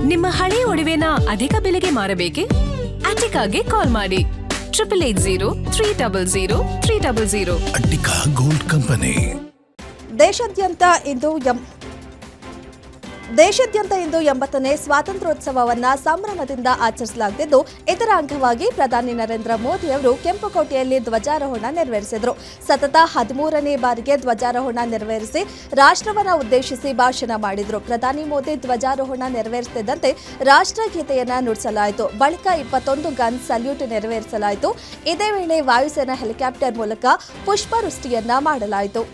ನಿಮ್ಮ ಹಳೆ ಒಡವೆನ ಅಧಿಕ ಬೆಲೆಗೆ ಮಾರಬೇಕೆ? ಅಟಿಕಾಗೆ ಕಾಲ್ ಮಾಡಿ 8803000300. Attica gold company. ದೇಶಾದ್ಯಂತ ಇಂದು 80ನೇ ಸ್ವಾತಂತ್ರ್ಯೋತ್ಸವವನ್ನ ಸಂಭ್ರಮದಿಂದ ಆಚರಿಸಲಾಗುತ್ತಿದ್ದು, ಇದರ ಅಂಗವಾಗಿ ಪ್ರಧಾನಿ ನರೇಂದ್ರ ಮೋದಿ ಅವರು ಕೆಂಪುಕೋಟೆಯಲ್ಲಿ ಧ್ವಜಾರೋಹಣ ನೆರವೇರಿಸಿದರು. ಸತತ 13ನೇ ಬಾರಿಗೆ ಧ್ವಜಾರೋಹಣ ನೆರವೇರಿಸಿ ರಾಷ್ಟ್ರವನ್ನ ಉದ್ದೇಶಿಸಿ ಭಾಷಣ ಮಾಡಿದರು. ಪ್ರಧಾನಿ ಮೋದಿ ಧ್ವಜಾರೋಹಣ ನೆರವೇರಿಸುತ್ತಿದ್ದಂತೆ ರಾಷ್ಟ್ರಗೀತೆಯನ್ನ ನುಡಿಸಲಾಯಿತು. ಬಳಿಕ 21 ಗನ್ ಸಲ್ಯೂಟ್ ನೆರವೇರಿಸಲಾಯಿತು. ಇದೇ ವೇಳೆ ವಾಯುಸೇನಾ ಹೆಲಿಕಾಪ್ಟರ್ ಮೂಲಕ ಪುಷ್ಪವೃಷ್ಟಿಯನ್ನ ಮಾಡಲಾಯಿತು.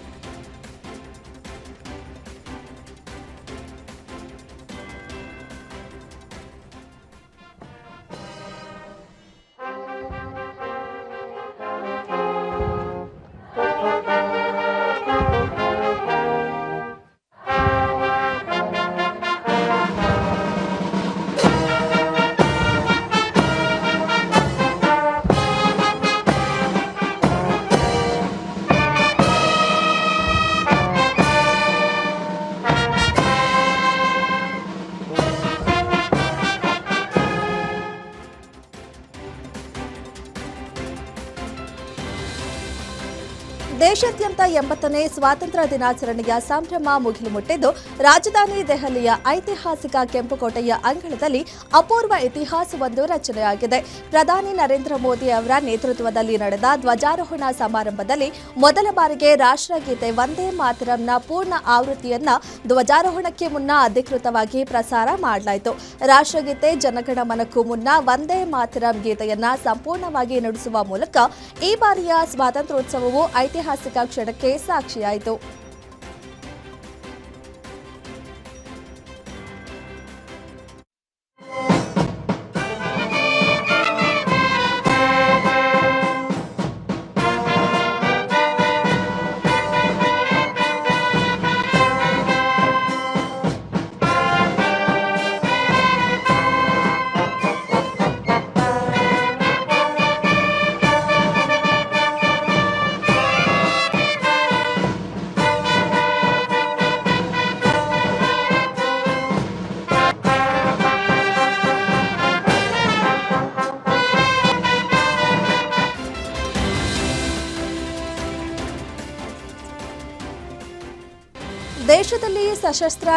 ದೇಶಾದ್ಯಂತ 80ನೇ ಸ್ವಾತಂತ್ರ್ಯ ದಿನಾಚರಣೆಯ ಸಂಭ್ರಮ ಮುಗಿಲು ಮುಟ್ಟಿದ್ದು, ರಾಜಧಾನಿ ದೆಹಲಿಯ ಐತಿಹಾಸಿಕ ಕೆಂಪುಕೋಟೆಯ ಅಂಗಳದಲ್ಲಿ ಅಪೂರ್ವ ಇತಿಹಾಸವೊಂದು ರಚನೆಯಾಗಿದೆ. ಪ್ರಧಾನಿ ನರೇಂದ್ರ ಮೋದಿ ಅವರ ನೇತೃತ್ವದಲ್ಲಿ ನಡೆದ ಧ್ವಜಾರೋಹಣ ಸಮಾರಂಭದಲ್ಲಿ ಮೊದಲ ಬಾರಿಗೆ ರಾಷ್ಟ್ರಗೀತೆ ವಂದೇ ಮಾತರಂನ ಪೂರ್ಣ ಆವೃತ್ತಿಯನ್ನ ಧ್ವಜಾರೋಹಣಕ್ಕೆ ಮುನ್ನ ಅಧಿಕೃತವಾಗಿ ಪ್ರಸಾರ ಮಾಡಲಾಯಿತು. ರಾಷ್ಟ್ರಗೀತೆ ಜನಗಣಮನಕ್ಕೂ ಮುನ್ನ ವಂದೇ ಮಾತರಂ ಗೀತೆಯನ್ನ ಸಂಪೂರ್ಣವಾಗಿ ನುಡಿಸುವ ಮೂಲಕ ಈ ಬಾರಿಯ ಸ್ವಾತಂತ್ರ್ಯೋತ್ಸವವು ಐತಿಹಾಸಿಕ ಕ್ಷಣಕ್ಕೆ ಸಾಕ್ಷಿಯಾಯಿತು. ದೇಶದಲ್ಲಿ ಸಶಸ್ತ್ರ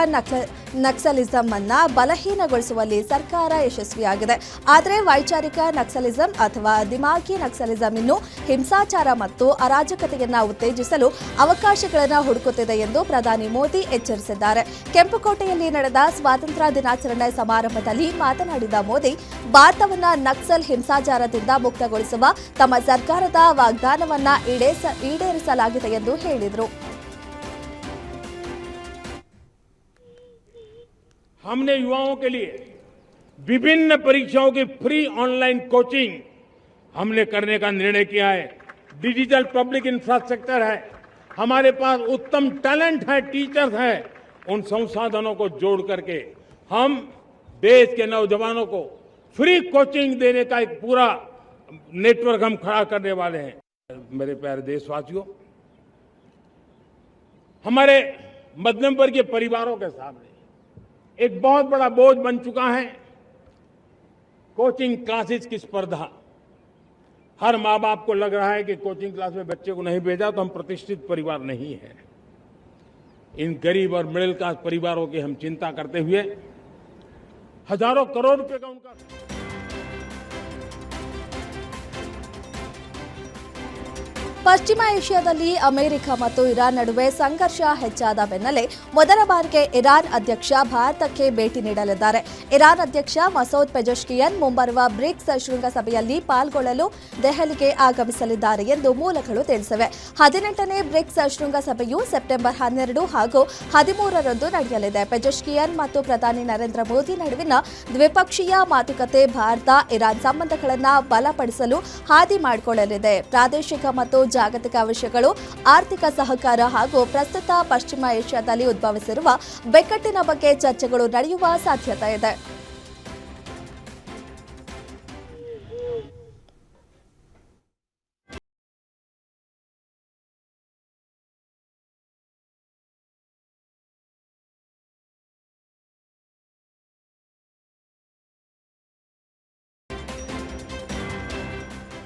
ನಕ್ಸಲಿಸಂ ಅನ್ನ ಬಲಹೀನಗೊಳಿಸುವಲ್ಲಿ ಸರ್ಕಾರ ಯಶಸ್ವಿಯಾಗಿದೆ. ಆದರೆ ವೈಚಾರಿಕ ನಕ್ಸಲಿಸಂ ಅಥವಾ ದಿಮಾಗಿ ನಕ್ಸಲಿಸಂ ಇನ್ನು ಹಿಂಸಾಚಾರ ಮತ್ತು ಅರಾಜಕತೆಯನ್ನ ಉತ್ತೇಜಿಸಲು ಅವಕಾಶಗಳನ್ನು ಹುಡುಕುತ್ತಿದೆ ಎಂದು ಪ್ರಧಾನಿ ಮೋದಿ ಎಚ್ಚರಿಸಿದ್ದಾರೆ. ಕೆಂಪುಕೋಟೆಯಲ್ಲಿ ನಡೆದ ಸ್ವಾತಂತ್ರ್ಯ ದಿನಾಚರಣೆ ಸಮಾರಂಭದಲ್ಲಿ ಮಾತನಾಡಿದ ಮೋದಿ, ಭಾರತವನ್ನ ನಕ್ಸಲ್ ಹಿಂಸಾಚಾರದಿಂದ ಮುಕ್ತಗೊಳಿಸುವ ತಮ್ಮ ಸರ್ಕಾರದ ವಾಗ್ದಾನವನ್ನ ಈಡೇರಿಸಲಾಗಿದೆ ಎಂದು ಹೇಳಿದರು. हमने युवाओं के लिए विभिन्न परीक्षाओं की फ्री ऑनलाइन कोचिंग हमने करने का निर्णय किया है. डिजिटल पब्लिक इंफ्रास्ट्रक्चर है, हमारे पास उत्तम टैलेंट है, टीचर्स हैं. उन संसाधनों को जोड़ करके हम देश के नौजवानों को फ्री कोचिंग देने का एक पूरा नेटवर्क हम खड़ा करने वाले हैं. मेरे प्यारे देशवासियों, हमारे मध्यम वर्गीय परिवारों के सामने एक बहुत बड़ा बोझ बन चुका है कोचिंग क्लासेस की स्पर्धा. हर माँ बाप को लग रहा है कि कोचिंग क्लास में बच्चे को नहीं भेजा तो हम प्रतिष्ठित परिवार नहीं है. इन गरीब और मिडिल क्लास परिवारों की हम चिंता करते हुए हजारों करोड़ रुपए का उनका ಪಶ್ಚಿಮ ಏಷ್ಯಾದಲ್ಲಿ ಅಮೆರಿಕ ಮತ್ತು ಇರಾನ್ ನಡುವೆ ಸಂಘರ್ಷ ಹೆಚ್ಚಾದ ಬೆನ್ನಲ್ಲೇ ಮೊದಲ ಬಾರಿಗೆ ಇರಾನ್ ಅಧ್ಯಕ್ಷ ಭಾರತಕ್ಕೆ ಭೇಟಿ ನೀಡಲಿದ್ದಾರೆ. ಇರಾನ್ ಅಧ್ಯಕ್ಷ ಮಸೂದ್ ಪೆಜೆಶ್ಕಿಯನ್ ಮುಂಬರುವ ಬ್ರಿಕ್ಸ್ ಶೃಂಗಸಭೆಯಲ್ಲಿ ಪಾಲ್ಗೊಳ್ಳಲು ದೆಹಲಿಗೆ ಆಗಮಿಸಲಿದ್ದಾರೆ ಎಂದು ಮೂಲಗಳು ತಿಳಿಸಿವೆ. 18ನೇ ಬ್ರಿಕ್ಸ್ ಶೃಂಗಸಭೆಯು ಸೆಪ್ಟೆಂಬರ್ 12 ಹಾಗೂ 13ರಂದು ನಡೆಯಲಿದೆ. ಪೆಜೆಶ್ಕಿಯನ್ ಮತ್ತು ಪ್ರಧಾನಿ ನರೇಂದ್ರ ಮೋದಿ ನಡುವಿನ ದ್ವಿಪಕ್ಷೀಯ ಮಾತುಕತೆ ಭಾರತ ಇರಾನ್ ಸಂಬಂಧಗಳನ್ನು ಬಲಪಡಿಸಲು ಹಾದಿ ಮಾಡಿಕೊಳ್ಳಲಿದೆ. ಪ್ರಾದೇಶಿಕ ಮತ್ತು ಜಾಗತಿಕ ವಿಷಯಗಳು, ಆರ್ಥಿಕ ಸಹಕಾರ ಹಾಗೂ ಪ್ರಸ್ತುತ ಪಶ್ಚಿಮ ಏಷ್ಯಾದಲ್ಲಿ ಉದ್ಭವಿಸಿರುವ ಬಿಕ್ಕಟ್ಟಿನ ಬಗ್ಗೆ ಚರ್ಚೆಗಳು ನಡೆಯುವ ಸಾಧ್ಯತೆ ಇದೆ.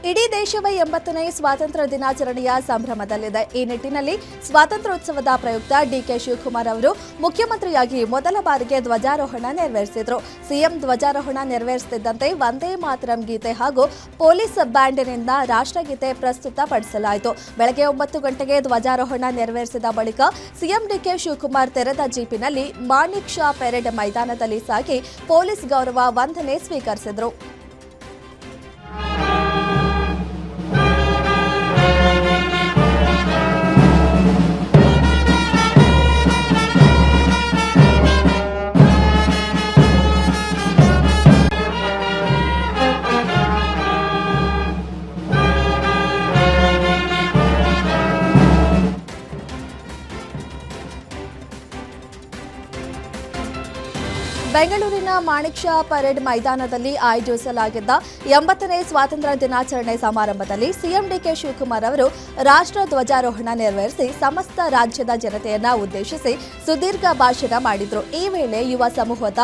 ಇಡೀ ದೇಶವೇ 80ನೇ ಸ್ವಾತಂತ್ರ್ಯ ದಿನಾಚರಣೆಯ ಸಂಭ್ರಮದಲ್ಲಿದೆ. ಈ ನಿಟ್ಟಿನಲ್ಲಿ ಸ್ವಾತಂತ್ರ್ಯೋತ್ಸವದ ಪ್ರಯುಕ್ತ ಡಿಕೆ ಶಿವಕುಮಾರ್ ಅವರು ಮುಖ್ಯಮಂತ್ರಿಯಾಗಿ ಮೊದಲ ಬಾರಿಗೆ ಧ್ವಜಾರೋಹಣ ನೆರವೇರಿಸಿದರು. ಸಿಎಂ ಧ್ವಜಾರೋಹಣ ನೆರವೇರಿಸುತ್ತಿದ್ದಂತೆ ವಂದೇ ಮಾತರಂ ಗೀತೆ ಹಾಗೂ ಪೊಲೀಸ್ ಬ್ಯಾಂಡ್ನಿಂದ ರಾಷ್ಟ್ರಗೀತೆ ಪ್ರಸ್ತುತಪಡಿಸಲಾಯಿತು. ಬೆಳಗ್ಗೆ 9 ಗಂಟೆಗೆ ಧ್ವಜಾರೋಹಣ ನೆರವೇರಿಸಿದ ಬಳಿಕ ಸಿಎಂ ಡಿಕೆ ಶಿವಕುಮಾರ್ ತೆರೆದ ಜೀಪಿನಲ್ಲಿ ಮಾಣಿಕ್ ಷಾ ಪೆರೇಡ್ ಮೈದಾನದಲ್ಲಿ ಸಾಗಿ ಪೊಲೀಸ್ ಗೌರವ ವಂದನೆ ಸ್ವೀಕರಿಸಿದರು. ಬೆಂಗಳೂರಿನ ಮಾಣಿಕ್ ಷಾ ಪರೇಡ್ ಮೈದಾನದಲ್ಲಿ ಆಯೋಜಿಸಲಾಗಿದ್ದ 80ನೇ ಸ್ವಾತಂತ್ರ್ಯ ದಿನಾಚರಣೆ ಸಮಾರಂಭದಲ್ಲಿ ಸಿಎಂ ಡಿಕೆ ಶಿವಕುಮಾರ್ ಅವರು ರಾಷ್ಟ್ರ ಧ್ವಜಾರೋಹಣ ನೆರವೇರಿಸಿ ಸಮಸ್ತ ರಾಜ್ಯದ ಜನತೆಯನ್ನ ಉದ್ದೇಶಿಸಿ ಸುದೀರ್ಘ ಭಾಷಣ ಮಾಡಿದರು. ಈ ವೇಳೆ ಯುವ ಸಮೂಹದ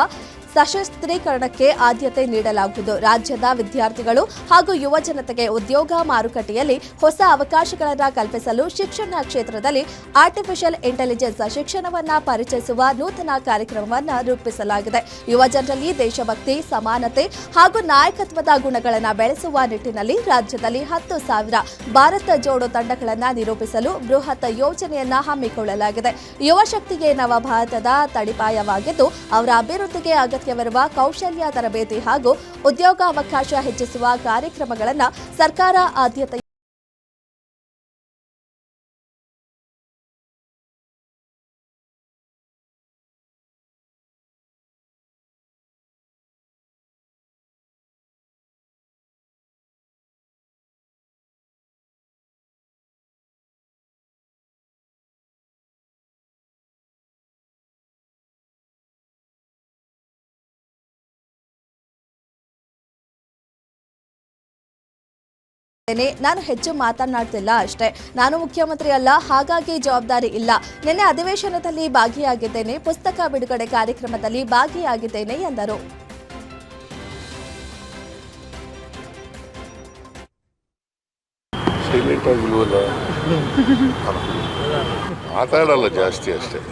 ಸಶಸ್ತ್ರೀಕರಣಕ್ಕೆ ಆದ್ಯತೆ ನೀಡಲಾಗುವುದು. ರಾಜ್ಯದ ವಿದ್ಯಾರ್ಥಿಗಳು ಹಾಗೂ ಯುವ ಜನತೆಗೆ ಉದ್ಯೋಗ ಮಾರುಕಟ್ಟೆಯಲ್ಲಿ ಹೊಸ ಅವಕಾಶಗಳನ್ನು ಕಲ್ಪಿಸಲು ಶಿಕ್ಷಣ ಕ್ಷೇತ್ರದಲ್ಲಿ ಆರ್ಟಿಫಿಷಿಯಲ್ ಇಂಟೆಲಿಜೆನ್ಸ್ ಶಿಕ್ಷಣವನ್ನು ಪರಿಚಯಿಸುವ ನೂತನ ಕಾರ್ಯಕ್ರಮವನ್ನು ರೂಪಿಸಲಾಗಿದೆ. ಯುವ ಜನರಲ್ಲಿ ದೇಶಭಕ್ತಿ, ಸಮಾನತೆ ಹಾಗೂ ನಾಯಕತ್ವದ ಗುಣಗಳನ್ನು ಬೆಳೆಸುವ ನಿಟ್ಟಿನಲ್ಲಿ ರಾಜ್ಯದಲ್ಲಿ 10,000 ಭಾರತ ಜೋಡೋ ತಂಡಗಳನ್ನು ನಿರೂಪಿಸಲು ಬೃಹತ್ ಯೋಜನೆಯನ್ನು ಹಮ್ಮಿಕೊಳ್ಳಲಾಗಿದೆ. ಯುವ ಶಕ್ತಿಗೆ ನವ ಭಾರತದ ತಡಿಪಾಯವಾಗಿದ್ದು ಅವರ ಅಭಿವೃದ್ಧಿಗೆ ಅಗತ್ಯವಿರುವ ಕೌಶಲ್ಯ ತರಬೇತಿ ಹಾಗೂ ಉದ್ಯೋಗಾವಕಾಶ ಹೆಚ್ಚಿಸುವ ಕಾರ್ಯಕ್ರಮಗಳನ್ನು ಸರ್ಕಾರ ಆದ್ಯತೆ ನಾನು ಹೆಚ್ಚು ಮಾತನಾಡ್ತಿಲ್ಲ ಅಷ್ಟೇ. ನಾನು ಮುಖ್ಯಮಂತ್ರಿ ಅಲ್ಲ, ಹಾಗಾಗಿ ಜವಾಬ್ದಾರಿ ಇಲ್ಲ. ನಿನ್ನೆ ಅಧಿವೇಶನದಲ್ಲಿ ಭಾಗಿಯಾಗಿದ್ದೇನೆ, ಪುಸ್ತಕ ಬಿಡುಗಡೆ ಕಾರ್ಯಕ್ರಮದಲ್ಲಿ ಭಾಗಿಯಾಗಿದ್ದೇನೆ ಎಂದರು. ಮಾತಾಡಲ್ಲ ಜಾಸ್ತಿ ಅಷ್ಟೇ,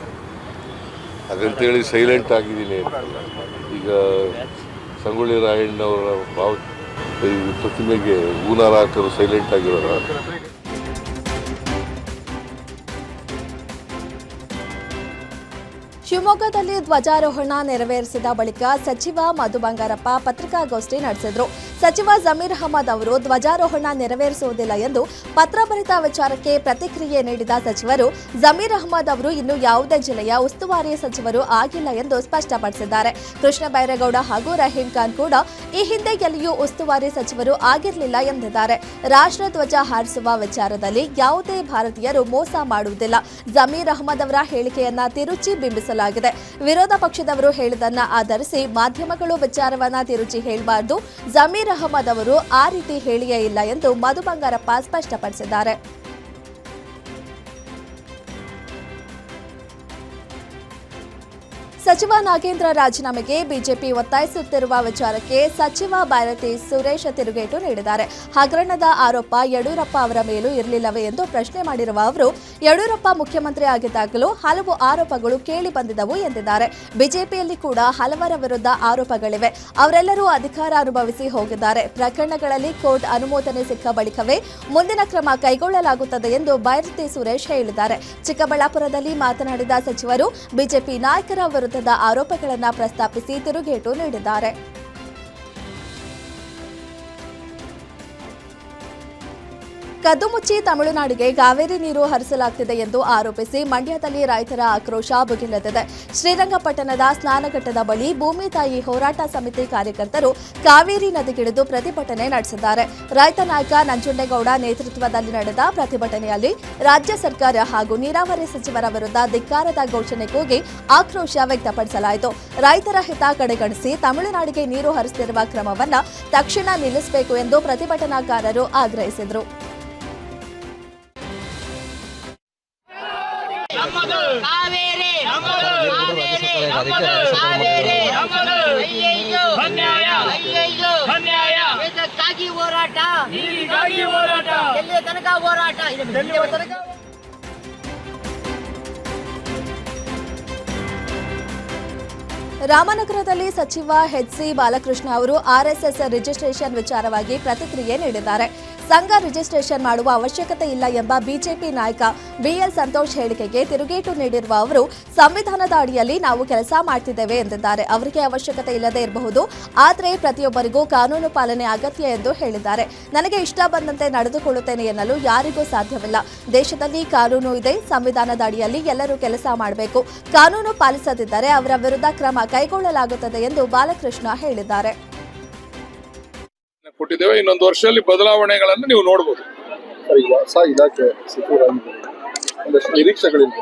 ಹಾಗಂತೇಳಿ ಸೈಲೆಂಟ್ ಆಗಿದ್ದೀನಿ. ಈಗ ಸಂಗೊಳ್ಳಿ ರಾಯಣ್ಣವರ ಪ್ರತಿಮೆಗೆ ಹೂನಾರ ಹಾಕಲು ಸೈಲೆಂಟ್ ಆಗಿರೋರ. ಶಿವಮೊಗ್ಗದಲ್ಲಿ ಧ್ವಜಾರೋಹಣ ನೆರವೇರಿಸಿದ ಬಳಿಕ ಸಚಿವ ಮಧು ಬಂಗಾರಪ್ಪ ಪತ್ರಿಕಾಗೋಷ್ಠಿ ನಡೆಸಿದರು. ಸಚಿವ ಜಮೀರ್ ಅಹಮದ್ ಅವರು ಧ್ವಜಾರೋಹಣ ನೆರವೇರಿಸುವುದಿಲ್ಲ ಎಂದು ಪತ್ರ ಬರೆದ ವಿಚಾರಕ್ಕೆ ಪ್ರತಿಕ್ರಿಯೆ ನೀಡಿದ ಸಚಿವರು, ಜಮೀರ್ ಅಹಮದ್ ಅವರು ಇನ್ನೂ ಯಾವುದೇ ಜಿಲ್ಲೆಯ ಉಸ್ತುವಾರಿ ಸಚಿವರು ಆಗಿಲ್ಲ ಎಂದು ಸ್ಪಷ್ಟಪಡಿಸಿದ್ದಾರೆ. ಕೃಷ್ಣ ಬೈರೇಗೌಡ ಹಾಗೂ ರಹೀಂ ಖಾನ್ ಕೂಡ ಈ ಹಿಂದೆ ಎಲ್ಲಿಯೂ ಉಸ್ತುವಾರಿ ಸಚಿವರು ಆಗಿರಲಿಲ್ಲ ಎಂದಿದ್ದಾರೆ. ರಾಷ್ಟ್ರ ಧ್ವಜ ಹಾರಿಸುವ ವಿಚಾರದಲ್ಲಿ ಯಾವುದೇ ಭಾರತೀಯರು ಮೋಸ ಮಾಡುವುದಿಲ್ಲ. ಜಮೀರ್ ಅಹಮದ್ ಅವರ ಹೇಳಿಕೆಯನ್ನ ತಿರುಚಿ ಬಿಂಬಿಸಲಾಗಿದೆ. ವಿರೋಧ ಪಕ್ಷದವರು ಹೇಳಿದನ್ನ ಆಧರಿಸಿ ಮಾಧ್ಯಮಗಳು ವಿಚಾರವನ್ನ ತಿರುಚಿ ಹೇಳಬಾರದು. ಜಮೀರ್ ಅಹಮದ್ ಅವರು ಆ ರೀತಿ ಹೇಳಿಯೇ ಇಲ್ಲ ಎಂದು ಮಧು ಬಂಗಾರಪ್ಪ ಸ್ಪಷ್ಟಪಡಿಸಿದ್ದಾರೆ. ಸಚಿವ ನಾಗೇಂದ್ರ ರಾಜೀನಾಮೆಗೆ ಬಿಜೆಪಿ ಒತ್ತಾಯಿಸುತ್ತಿರುವ ವಿಚಾರಕ್ಕೆ ಸಚಿವ ಭಾರತಿ ಸುರೇಶ್ ತಿರುಗೇಟು ನೀಡಿದ್ದಾರೆ. ಹಗರಣದ ಆರೋಪ ಯಡಿಯೂರಪ್ಪ ಅವರ ಮೇಲೂ ಇರಲಿಲ್ಲವೇ ಎಂದು ಪ್ರಶ್ನೆ ಮಾಡಿರುವ ಅವರು, ಯಡಿಯೂರಪ್ಪ ಮುಖ್ಯಮಂತ್ರಿ ಆಗಿದ್ದಾಗಲೂ ಹಲವು ಆರೋಪಗಳು ಕೇಳಿ ಬಂದಿದ್ದವು ಎಂದಿದ್ದಾರೆ. ಬಿಜೆಪಿಯಲ್ಲಿ ಕೂಡ ಹಲವರ ವಿರುದ್ಧ ಆರೋಪಗಳಿವೆ. ಅವರೆಲ್ಲರೂ ಅಧಿಕಾರ ಅನುಭವಿಸಿ ಹೋಗಿದ್ದಾರೆ. ಪ್ರಕರಣಗಳಲ್ಲಿ ಕೋರ್ಟ್ ಅನುಮೋದನೆ ಸಿಕ್ಕ ಬಳಿಕವೇ ಮುಂದಿನ ಕ್ರಮ ಕೈಗೊಳ್ಳಲಾಗುತ್ತದೆ ಎಂದು ಭಾರತಿ ಸುರೇಶ್ ಹೇಳಿದ್ದಾರೆ. ಚಿಕ್ಕಬಳ್ಳಾಪುರದಲ್ಲಿ ಮಾತನಾಡಿದ ಸಚಿವರು ಬಿಜೆಪಿ ನಾಯಕರ ವಿರುದ್ಧ ಆರೋಪಗಳನ್ನು ಪ್ರಸ್ತಾಪಿಸಿ ತಿರುಗೇಟು ನೀಡಿದ್ದಾರೆ. ಕದ್ದು ಮುಚ್ಚಿ ತಮಿಳುನಾಡಿಗೆ ಕಾವೇರಿ ನೀರು ಹರಿಸಲಾಗುತ್ತಿದೆ ಎಂದು ಆರೋಪಿಸಿ ಮಂಡ್ಯದಲ್ಲಿ ರೈತರ ಆಕ್ರೋಶ ಭುಗಿಲೆದ್ದಿದೆ. ಶ್ರೀರಂಗಪಟ್ಟಣದ ಸ್ನಾನಘಟ್ಟದ ಬಳಿ ಭೂಮಿ ತಾಯಿ ಹೋರಾಟ ಸಮಿತಿ ಕಾರ್ಯಕರ್ತರು ಕಾವೇರಿ ನದಿಗಿಳಿದು ಪ್ರತಿಭಟನೆ ನಡೆಸಿದ್ದಾರೆ. ರೈತ ನಾಯಕ ನಂಜುಂಡೇಗೌಡ ನೇತೃತ್ವದಲ್ಲಿ ನಡೆದ ಪ್ರತಿಭಟನೆಯಲ್ಲಿ ರಾಜ್ಯ ಸರ್ಕಾರ ಹಾಗೂ ನೀರಾವರಿ ಸಚಿವರ ವಿರುದ್ಧ ಧಿಕ್ಕಾರದ ಘೋಷಣೆ ಕೂಗಿ ಆಕ್ರೋಶ ವ್ಯಕ್ತಪಡಿಸಲಾಯಿತು. ರೈತರ ಹಿತ ಕಡೆಗಣಿಸಿ ತಮಿಳುನಾಡಿಗೆ ನೀರು ಹರಿಸುತ್ತಿರುವ ಕ್ರಮವನ್ನು ತಕ್ಷಣ ನಿಲ್ಲಿಸಬೇಕು ಎಂದು ಪ್ರತಿಭಟನಾಕಾರರು ಆಗ್ರಹಿಸಿದರು. ಕಾವೇರಿ ಇದಕ್ಕಾಗಿ ಹೋರಾಟ ತನಕ ಹೋರಾಟ ಎಲ್ಲಿವರೆಗೆ ತನಕ ರಾಮನಗರದಲ್ಲಿ ಸಚಿವ ಎಚ್.ಸಿ. ಬಾಲಕೃಷ್ಣ ಅವರು ಆರ್ಎಸ್ಎಸ್ ರಿಜಿಸ್ಟ್ರೇಷನ್ ವಿಚಾರವಾಗಿ ಪ್ರತಿಕ್ರಿಯೆ ನೀಡಿದ್ದಾರೆ. ಸಂಘ ರಿಜಿಸ್ಟ್ರೇಷನ್ ಮಾಡುವ ಅವಶ್ಯಕತೆ ಇಲ್ಲ ಎಂಬ ಬಿಜೆಪಿ ನಾಯಕ ಬಿಎಲ್ ಸಂತೋಷ್ ಹೇಳಿಕೆಗೆ ತಿರುಗೇಟು ನೀಡಿರುವ ಅವರು, ಸಂವಿಧಾನದ ಅಡಿಯಲ್ಲಿ ನಾವು ಕೆಲಸ ಮಾಡ್ತಿದ್ದೇವೆ ಎಂದಿದ್ದಾರೆ. ಅವರಿಗೆ ಅವಶ್ಯಕತೆ ಇಲ್ಲದೆ ಇರಬಹುದು, ಆದರೆ ಪ್ರತಿಯೊಬ್ಬರಿಗೂ ಕಾನೂನು ಪಾಲನೆ ಅಗತ್ಯ ಎಂದು ಹೇಳಿದ್ದಾರೆ. ನನಗೆ ಇಷ್ಟ ಬಂದಂತೆ ನಡೆದುಕೊಳ್ಳುತ್ತೇನೆ ಎನ್ನಲು ಯಾರಿಗೂ ಸಾಧ್ಯವಿಲ್ಲ. ದೇಶದಲ್ಲಿ ಕಾನೂನು ಇದೆ. ಸಂವಿಧಾನದ ಅಡಿಯಲ್ಲಿ ಎಲ್ಲರೂ ಕೆಲಸ ಮಾಡಬೇಕು. ಕಾನೂನು ಪಾಲಿಸದಿದ್ದರೆ ಅವರ ವಿರುದ್ಧ ಕ್ರಮ ಕೈಗೊಳ್ಳಲಾಗುತ್ತದೆ ಎಂದು ಬಾಲಕೃಷ್ಣ ಹೇಳಿದ್ದಾರೆ. ಕೊಟ್ಟಿದ್ದೇವೆ. ಇನ್ನೊಂದು ವರ್ಷದಲ್ಲಿ ಬದಲಾವಣೆಗಳನ್ನು ನೀವು ನೋಡಬಹುದು. ಈಗ ಹೊಸ ಇಲಾಖೆ ಸಚಿವರಾಗಿದ್ದಾರೆ, ಒಂದಷ್ಟು ನಿರೀಕ್ಷೆಗಳಿದೆ.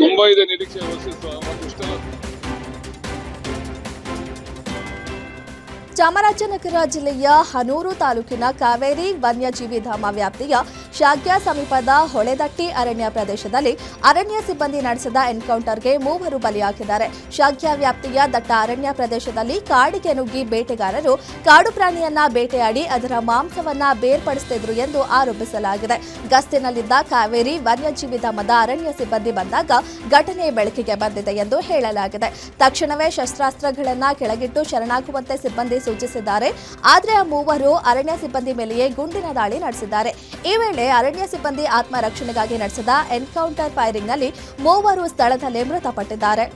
ತುಂಬಾ ಇದೆ ನಿರೀಕ್ಷೆ. ಒಂದಿಷ್ಟೆಲ್ಲ ಚಾಮರಾಜನಗರ ಜಿಲ್ಲೆಯ ಹನೂರು ತಾಲೂಕಿನ ಕಾವೇರಿ ವನ್ಯಜೀವಿ ಧಾಮ ವ್ಯಾಪ್ತಿಯ ಶಾಗ್ಯ ಸಮೀಪದ ಹೊಳೆದಟ್ಟಿ ಅರಣ್ಯ ಪ್ರದೇಶದಲ್ಲಿ ಅರಣ್ಯ ಸಿಬ್ಬಂದಿ ನಡೆಸಿದ ಎನ್ಕೌಂಟರ್ಗೆ 3 ಬಲಿಯಾಗಿದ್ದಾರೆ. ಶಾಗ್ಯ ವ್ಯಾಪ್ತಿಯ ದಟ್ಟ ಅರಣ್ಯ ಪ್ರದೇಶದಲ್ಲಿ ಕಾಡಿಗೆ ನುಗ್ಗಿ ಬೇಟೆಗಾರರು ಕಾಡು ಪ್ರಾಣಿಯನ್ನ ಬೇಟೆಯಾಡಿ ಅದರ ಮಾಂಸವನ್ನ ಬೇರ್ಪಡಿಸುತ್ತಿದ್ರು ಎಂದು ಆರೋಪಿಸಲಾಗಿದೆ. ಗಸ್ತಿನಲ್ಲಿದ್ದ ಕಾವೇರಿ ವನ್ಯಜೀವಿ ಧಾಮದ ಅರಣ್ಯ ಸಿಬ್ಬಂದಿ ಬಂದಾಗ ಘಟನೆ ಬೆಳಕಿಗೆ ಬಂದಿದೆ ಎಂದು ಹೇಳಲಾಗಿದೆ. ತಕ್ಷಣವೇ ಶಸ್ತ್ರಾಸ್ತ್ರಗಳನ್ನ ಕೆಳಗಿಟ್ಟು ಶರಣಾಗುವಂತೆ ಸಿಬ್ಬಂದಿ ಸೂಚಿಸಿದ್ದಾರೆ. ಆದರೆ ಆ 3 ಅರಣ್ಯ ಸಿಬ್ಬಂದಿ ಮೇಲೆಯೇ ಗುಂಡಿನ ದಾಳಿ ನಡೆಸಿದ್ದಾರೆ. ಈ ವೇಳೆ ಅರಣ್ಯ ಸಿಬ್ಬಂದಿ ಆತ್ಮರಕ್ಷಣೆಗಾಗಿ ನಡೆಸಿದ ಎನ್ಕೌಂಟರ್ ಫೈರಿಂಗ್ನಲ್ಲಿ 3 ಸ್ಥಳದಲ್ಲೇ ಮೃತಪಟ್ಟಿದ್ದಾರೆ.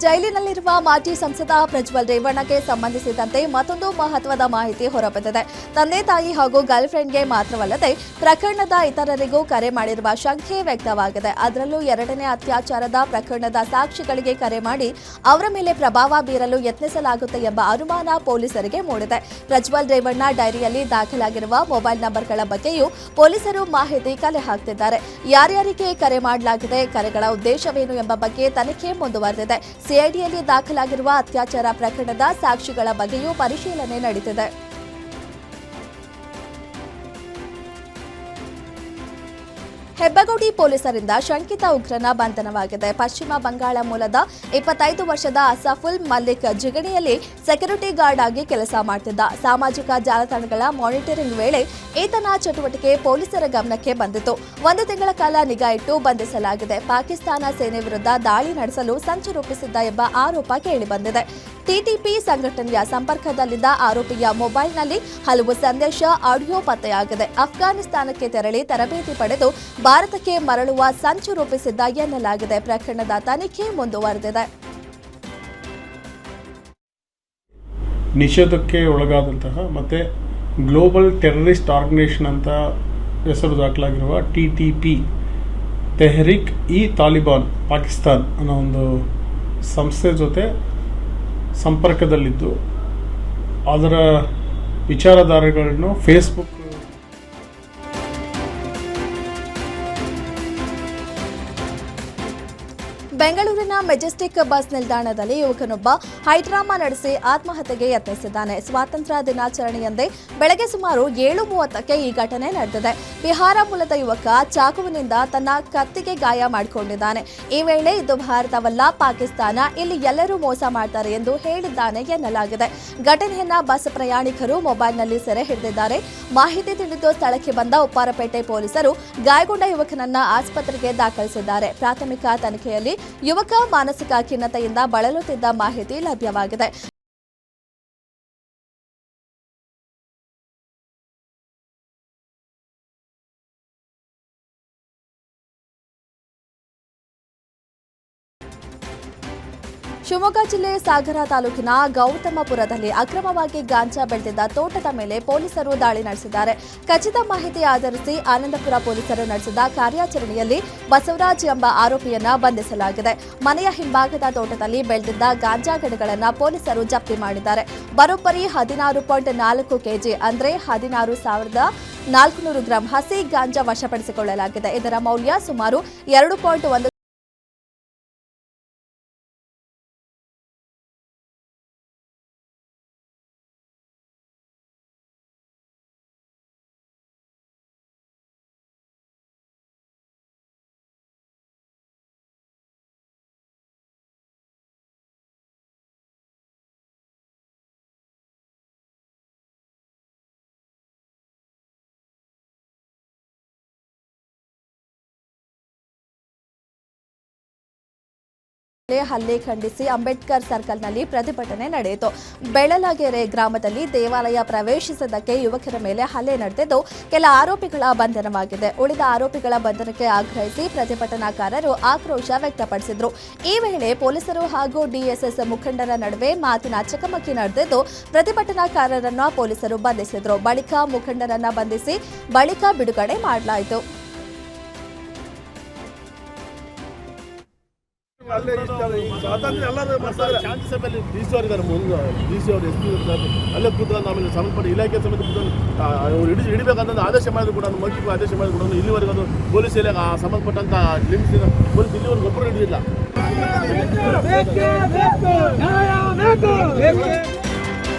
ಜೈಲಿನಲ್ಲಿರುವ ಮಾಜಿ ಸಂಸದ ಪ್ರಜ್ವಲ್ ರೇವಣ್ಣಗೆ ಸಂಬಂಧಿಸಿದಂತೆ ಮತ್ತೊಂದು ಮಹತ್ವದ ಮಾಹಿತಿ ಹೊರಬಿದ್ದಿದೆ. ತಂದೆ ತಾಯಿ ಹಾಗೂ ಗರ್ಲ್ ಫ್ರೆಂಡ್ಗೆ ಮಾತ್ರವಲ್ಲದೆ ಪ್ರಕರಣದ ಇತರರಿಗೂ ಕರೆ ಮಾಡಿರುವ ಶಂಕೆ ವ್ಯಕ್ತವಾಗಿದೆ. ಅದರಲ್ಲೂ 2ನೇ ಅತ್ಯಾಚಾರದ ಪ್ರಕರಣದ ಸಾಕ್ಷಿಗಳಿಗೆ ಕರೆ ಮಾಡಿ ಅವರ ಮೇಲೆ ಪ್ರಭಾವ ಬೀರಲು ಯತ್ನಿಸಲಾಗುತ್ತೆ ಎಂಬ ಅನುಮಾನ ಪೊಲೀಸರಿಗೆ ಮೂಡಿದೆ. ಪ್ರಜ್ವಲ್ ರೇವಣ್ಣ ಡೈರಿಯಲ್ಲಿ ದಾಖಲಾಗಿರುವ ಮೊಬೈಲ್ ನಂಬರ್ಗಳ ಬಗ್ಗೆಯೂ ಪೊಲೀಸರು ಮಾಹಿತಿ ಕಲೆ ಹಾಕ್ತಿದ್ದಾರೆ. ಯಾರ್ಯಾರಿಗೆ ಕರೆ ಮಾಡಲಾಗಿದೆ, ಕರೆಗಳ ಉದ್ದೇಶವೇನು ಎಂಬ ಬಗ್ಗೆ ತನಿಖೆ ಮುಂದುವರೆದಿದೆ. ಸಿಐಡಿಯಲ್ಲಿ ದಾಖಲಾಗಿರುವ ಅತ್ಯಾಚಾರ ಪ್ರಕರಣದ ಸಾಕ್ಷಿಗಳ ಬಗ್ಗೆಯೂ ಪರಿಶೀಲನೆ ನಡೆದಿದೆ. ಹೆಬ್ಬಗೋಡಿ ಪೊಲೀಸರಿಂದ ಶಂಕಿತ ಉಗ್ರನ ಬಂಧನವಾಗಿದೆ. ಪಶ್ಚಿಮ ಬಂಗಾಳ ಮೂಲದ 25 ವರ್ಷದ ಅಸಫುಲ್ ಮಲ್ಲಿಕ್ ಜಿಗಣಿಯಲ್ಲಿ ಸೆಕ್ಯೂರಿಟಿ ಗಾರ್ಡ್ ಆಗಿ ಕೆಲಸ ಮಾಡುತ್ತಿದ್ದ. ಸಾಮಾಜಿಕ ಜಾಲತಾಣಗಳ ಮಾನಿಟರಿಂಗ್ ವೇಳೆ ಈತನ ಚಟುವಟಿಕೆ ಪೊಲೀಸರ ಗಮನಕ್ಕೆ ಬಂದಿತು. 1 ತಿಂಗಳ ಕಾಲ ನಿಗಾ ಇಟ್ಟು ಬಂಧಿಸಲಾಗಿದೆ. ಪಾಕಿಸ್ತಾನ ಸೇನೆ ವಿರುದ್ಧ ದಾಳಿ ನಡೆಸಲು ಸಂಚು ರೂಪಿಸಿದ್ದ ಎಂಬ ಆರೋಪ ಕೇಳಿಬಂದಿದೆ. ಟಿಟಿಪಿ ಸಂಘಟನೆಯ ಸಂಪರ್ಕದಲ್ಲಿದ್ದ ಆರೋಪಿಯ ಮೊಬೈಲ್ನಲ್ಲಿ ಹಲವು ಸಂದೇಶ, ಆಡಿಯೋ ಪತ್ತೆಯಾಗಿದೆ. ಅಫ್ಘಾನಿಸ್ತಾನಕ್ಕೆ ತೆರಳಿ ತರಬೇತಿ ಪಡೆದು ಭಾರತಕ್ಕೆ ಮರಳುವ ಸಂಚು ರೂಪಿಸಿದ್ದ ಎನ್ನಲಾಗಿದೆ. ಪ್ರಕರಣದ ತನಿಖೆ ಮುಂದುವರೆದಿದೆ. ನಿಷೇಧಕ್ಕೆ ಒಳಗಾದಂತಹ ಮತ್ತು ಗ್ಲೋಬಲ್ ಟೆರರಿಸ್ಟ್ ಆರ್ಗನೈಸೇಷನ್ ಅಂತ ಹೆಸರು ದಾಖಲಾಗಿರುವ TTP ತೆಹರಿಕ್ ಇ ತಾಲಿಬಾನ್ ಪಾಕಿಸ್ತಾನ್ ಅನ್ನೋ ಒಂದು ಸಂಸ್ಥೆ ಜೊತೆ ಸಂಪರ್ಕದಲ್ಲಿದ್ದು ಅದರ ವಿಚಾರಧಾರೆಗಳನ್ನು ಫೇಸ್ಬುಕ್ ಬೆಂಗಳೂರಿನ ಮೆಜೆಸ್ಟಿಕ್ ಬಸ್ ನಿಲ್ದಾಣದಲ್ಲಿ ಯುವಕನೊಬ್ಬ ಹೈಡ್ರಾಮಾ ನಡೆಸಿ ಆತ್ಮಹತ್ಯೆಗೆ ಯತ್ನಿಸಿದ್ದಾನೆ. ಸ್ವಾತಂತ್ರ್ಯ ದಿನಾಚರಣೆಯಂದೇ ಬೆಳಗ್ಗೆ ಸುಮಾರು 7:30ಕ್ಕೆ ಈ ಘಟನೆ ನಡೆದಿದೆ. ಬಿಹಾರ ಮೂಲದ ಯುವಕ ಚಾಕುವಿನಿಂದ ತನ್ನ ಕತ್ತಿಗೆ ಗಾಯ ಮಾಡಿಕೊಂಡಿದ್ದಾನೆ. ಈ ವೇಳೆ ಇದು ಭಾರತವಲ್ಲ, ಪಾಕಿಸ್ತಾನ, ಇಲ್ಲಿ ಎಲ್ಲರೂ ಮೋಸ ಮಾಡ್ತಾರೆ ಎಂದು ಹೇಳಿದ್ದಾನೆ ಎನ್ನಲಾಗಿದೆ. ಘಟನೆಯನ್ನ ಬಸ್ ಪ್ರಯಾಣಿಕರು ಮೊಬೈಲ್ನಲ್ಲಿ ಸೆರೆ ಹಿಡಿದಿದ್ದಾರೆ. ಮಾಹಿತಿ ತಿಳಿದು ಸ್ಥಳಕ್ಕೆ ಬಂದ ಉಪ್ಪಾರಪೇಟೆ ಪೊಲೀಸರು ಗಾಯಗೊಂಡ ಯುವಕನನ್ನ ಆಸ್ಪತ್ರೆಗೆ ದಾಖಲಿಸಿದ್ದಾರೆ. ಪ್ರಾಥಮಿಕ ತನಿಖೆಯಲ್ಲಿ ಯುವಕ ಮಾನಸಿಕ ಖಿನ್ನತೆಯಿಂದ ಬಳಲುತ್ತಿದ್ದ ಮಾಹಿತಿ ಲಭ್ಯವಾಗಿದೆ. ಶಿವಮೊಗ್ಗ ಜಿಲ್ಲೆ ಸಾಗರ ತಾಲೂಕಿನ ಗೌತಮಪುರದಲ್ಲಿ ಅಕ್ರಮವಾಗಿ ಗಾಂಜಾ ಬೆಳೆದಿದ್ದ ತೋಟದ ಮೇಲೆ ಪೊಲೀಸರು ದಾಳಿ ನಡೆಸಿದ್ದಾರೆ. ಖಚಿತ ಮಾಹಿತಿ ಆಧರಿಸಿ ಆನಂದಪುರ ಪೊಲೀಸರು ನಡೆಸಿದ ಕಾರ್ಯಾಚರಣೆಯಲ್ಲಿ ಬಸವರಾಜ್ ಎಂಬ ಆರೋಪಿಯನ್ನ ಬಂಧಿಸಲಾಗಿದೆ. ಮನೆಯ ಹಿಂಭಾಗದ ತೋಟದಲ್ಲಿ ಬೆಳೆದಿದ್ದ ಗಾಂಜಾ ಗಿಡಗಳನ್ನು ಪೊಲೀಸರು ಜಪ್ತಿ ಮಾಡಿದ್ದಾರೆ. ಬರೋಬ್ಬರಿ 16.4 ಕೆಜಿ ಅಂದರೆ 16,400 ಗ್ರಾಂ ಹಸಿ ಗಾಂಜಾ ವಶಪಡಿಸಿಕೊಳ್ಳಲಾಗಿದೆ. ಇದರ ಮೌಲ್ಯ ಸುಮಾರು 2.1 ಹಲ್ಲೆ ಖಂಡಿಸಿ ಅಂಬೇಡ್ಕರ್ ಸರ್ಕಲ್ನಲ್ಲಿ ಪ್ರತಿಭಟನೆ ನಡೆಯಿತು. ಬೆಳಲಗೆರೆ ಗ್ರಾಮದಲ್ಲಿ ದೇವಾಲಯ ಪ್ರವೇಶಿಸಿದ್ದಕ್ಕೆ ಯುವಕರ ಮೇಲೆ ಹಲ್ಲೆ ನಡೆದಿದ್ದು ಕೆಲ ಆರೋಪಿಗಳ ಬಂಧನವಾಗಿದೆ. ಉಳಿದ ಆರೋಪಿಗಳ ಬಂಧನಕ್ಕೆ ಆಗ್ರಹಿಸಿ ಪ್ರತಿಭಟನಾಕಾರರು ಆಕ್ರೋಶ ವ್ಯಕ್ತಪಡಿಸಿದರು. ಈ ವೇಳೆ ಪೊಲೀಸರು ಹಾಗೂ ಡಿಎಸ್ಎಸ್ ಮುಖಂಡರ ನಡುವೆ ಮಾತಿನ ಚಕಮಕಿ ನಡೆದಿದ್ದು ಪ್ರತಿಭಟನಾಕಾರರನ್ನು ಪೊಲೀಸರು ಬಂಧಿಸಿದರು. ಬಳಿಕ ಮುಖಂಡರನ್ನ ಬಂಧಿಸಿ ಬಳಿಕ ಬಿಡುಗಡೆ ಮಾಡಲಾಯಿತು. ಅಲ್ಲೇ ಸ್ವಾತಂತ್ರ್ಯ ಎಲ್ಲರೂ ಶಾಂತಿ ಸಭೆಯಲ್ಲಿ ಡಿಸಿ ಅವರು ಇದ್ದಾರೆ. ಮುಂದೆ ಡಿಸಿ ಅವರು ಎಸ್ ಪಿ ಅಲ್ಲೇ ಕೂತ್ಕೊಂಡು ಆಮೇಲೆ ಸಂಬಂಧಪಟ್ಟ ಇಲಾಖೆ ಸಮೇತ ಕೂತ್ಕೊಂಡು ಹಿಡಿಬೇಕಂತ ಆದೇಶ ಮಾಡಿದ್ರು ಕೂಡ ಮೌಖಿಕ ಆದೇಶ ಮಾಡಿದ್ರು ಕೂಡ ಇಲ್ಲಿವರೆಗೂ ಅದು ಪೊಲೀಸ್ ಇಲಾಖೆ ಸಂಬಂಧಪಟ್ಟಂತ ಲಿಮಿಟ್ಸ್ ಪೊಲೀಸ್ ಇಲ್ಲಿವರೆಗೂ ಒಬ್ಬರು ಹಿಡಿದಿಲ್ಲ.